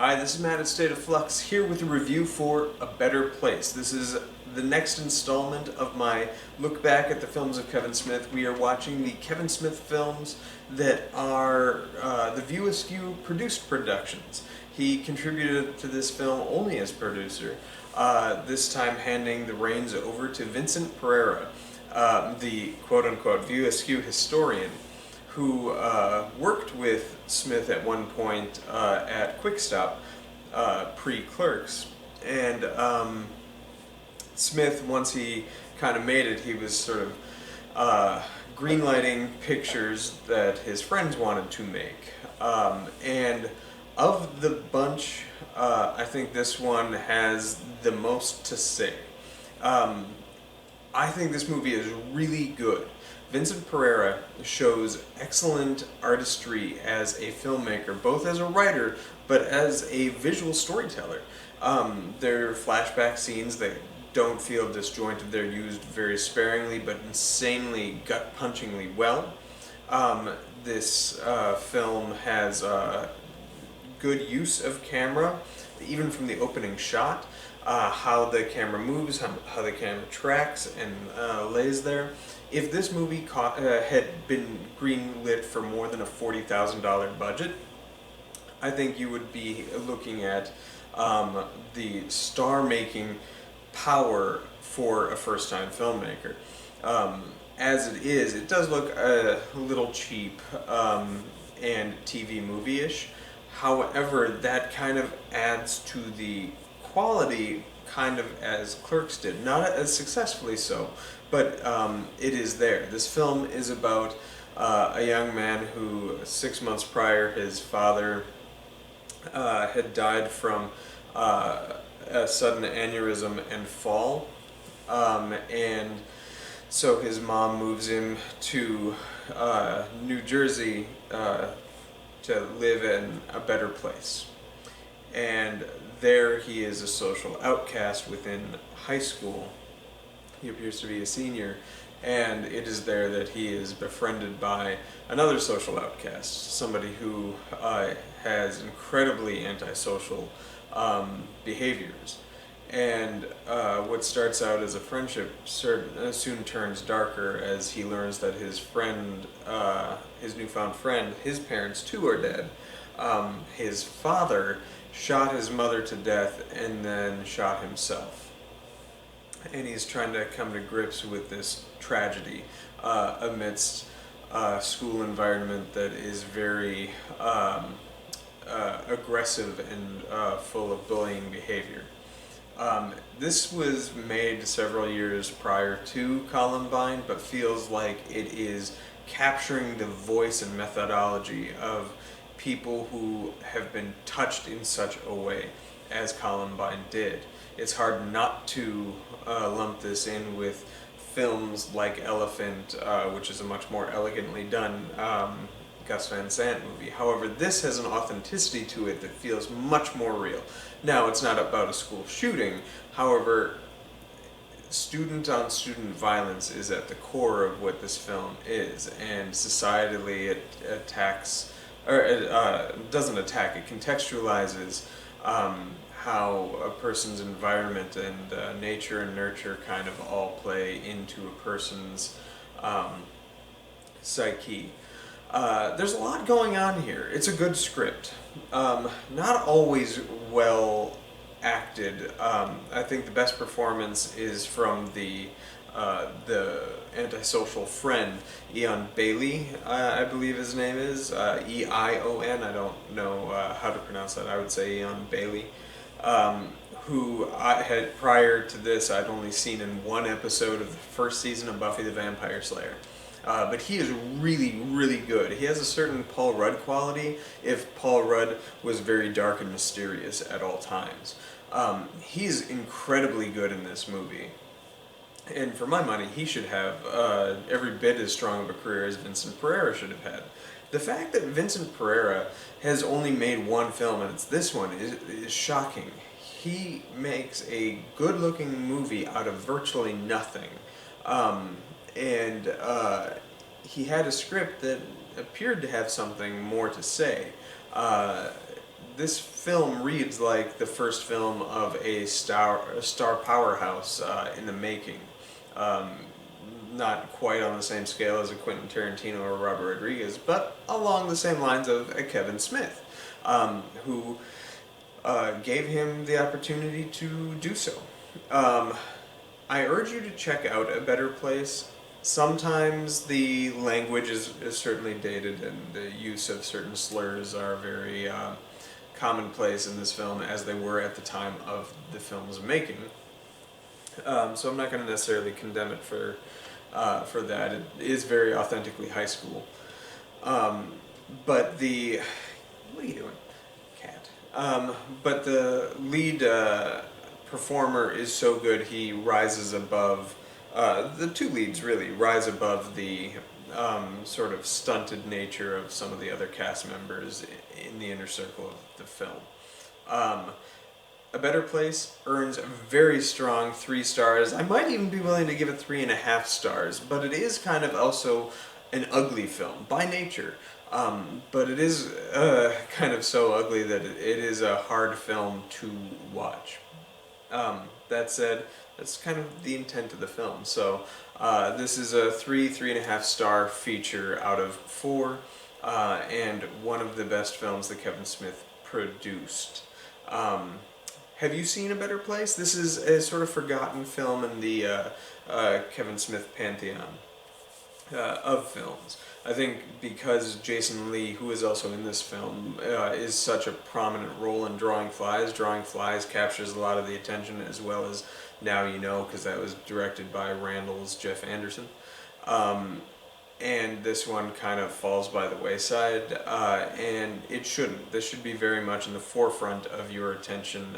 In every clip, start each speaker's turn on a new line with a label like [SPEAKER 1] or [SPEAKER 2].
[SPEAKER 1] Hi, this is Matt at State of Flux here with a review for A Better Place. This is the next installment of my look back at the films of Kevin Smith. We are watching the Kevin Smith films that are the View Askew produced productions. He contributed to this film only as producer, this time handing the reins over to Vincent Pereira, the quote-unquote View Askew historian, who worked with Smith at one point at Quick Stop, pre-Clerks. And Smith, once he kind of made it, he was sort of greenlighting pictures that his friends wanted to make. And of the bunch, I think this one has the most to say. I think this movie is really good. Vincent Pereira shows excellent artistry as a filmmaker, both as a writer, but as a visual storyteller. There are flashback scenes that don't feel disjointed. They're used very sparingly, but insanely gut-punchingly well. This film has good use of camera, even from the opening shot. How the camera moves, how the camera tracks and lays there. If this movie had been greenlit for more than a $40,000 budget, I think you would be looking at the star-making power for a first-time filmmaker. As it is, it does look a little cheap and TV movie-ish. However, that kind of adds to the quality, kind of as Clerks did. Not as successfully so, but it is there. This film is about a young man who 6 months prior, his father had died from a sudden aneurysm and fall, and so his mom moves him to New Jersey to live in a better place. And there he is a social outcast within high school. He appears to be a senior, and it is there that he is befriended by another social outcast, somebody who has incredibly antisocial behaviors. And what starts out as a friendship soon turns darker as he learns that his friend, his newfound friend, his parents too are dead. His father shot his mother to death and then shot himself. And he's trying to come to grips with this tragedy amidst a school environment that is very aggressive and full of bullying behavior. This was made several years prior to Columbine, but feels like it is capturing the voice and methodology of people who have been touched in such a way as Columbine did. It's hard not to lump this in with films like Elephant, which is a much more elegantly done Gus Van Sant movie. However, this has an authenticity to it that feels much more real. Now, it's not about a school shooting. However, student-on-student violence is at the core of what this film is, and societally it attacks, or it doesn't attack, it contextualizes how a person's environment and nature and nurture kind of all play into a person's psyche. There's a lot going on here. It's a good script. Not always well acted. I think the best performance is from the antisocial friend, Eon Bailey, I believe his name is, E-I-O-N, I don't know how to pronounce that, I would say Eon Bailey, who I had, prior to this, I'd only seen in one episode of the first season of Buffy the Vampire Slayer. But he is really, really good. He has a certain Paul Rudd quality, if Paul Rudd was very dark and mysterious at all times. He's incredibly good in this movie. And for my money, he should have every bit as strong of a career as Vincent Pereira should have had. The fact that Vincent Pereira has only made one film, and it's this one, is shocking. He makes a good-looking movie out of virtually nothing. And he had a script that appeared to have something more to say. this film reads like the first film of a star powerhouse in the making. Um, Not quite on the same scale as a Quentin Tarantino or Robert Rodriguez, but along the same lines of a Kevin Smith, who gave him the opportunity to do so. Um, I urge you to check out A Better Place. Sometimes the language is certainly dated, and the use of certain slurs are very commonplace in this film, as they were at the time of the film's making. So I'm not going to necessarily condemn it for that. It is very authentically high school. Um, but the what are you doing, cat? But the lead performer is so good, he rises above. The two leads really rise above the sort of stunted nature of some of the other cast members in the inner circle of the film. Um, a Better Place earns a very strong 3 stars. I might even be willing to give it 3.5 stars, but it is kind of also an ugly film by nature. But it is kind of so ugly that it is a hard film to watch. That said, that's kind of the intent of the film. So this is a 3.5 star feature out of 4, and one of the best films that Kevin Smith produced. Have you seen A Better Place? This is a sort of forgotten film in the Kevin Smith pantheon of films. I think because Jason Lee, who is also in this film, is such a prominent role in Drawing Flies. Drawing Flies captures a lot of the attention, as well as Now You Know, because that was directed by Randall's Jeff Anderson. And this one kind of falls by the wayside, and it shouldn't. This should be very much in the forefront of your attention.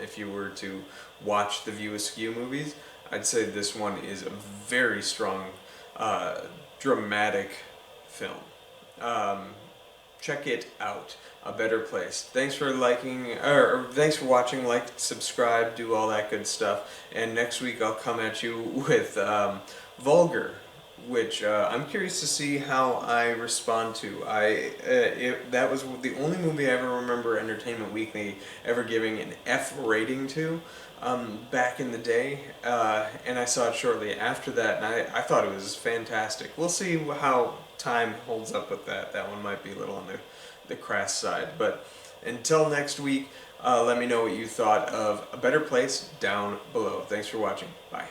[SPEAKER 1] If you were to watch the View Askew movies, I'd say this one is a very strong, dramatic film. Check it out. A Better Place. Thanks for thanks for watching. Like, subscribe, do all that good stuff. And next week I'll come at you with Vulgar, which I'm curious to see how I respond to. That was the only movie I ever remember Entertainment Weekly ever giving an F rating to back in the day, and I saw it shortly after that, and I thought it was fantastic. We'll see how time holds up with that. That one might be a little on the crass side, but until next week, let me know what you thought of A Better Place down below. Thanks for watching. Bye.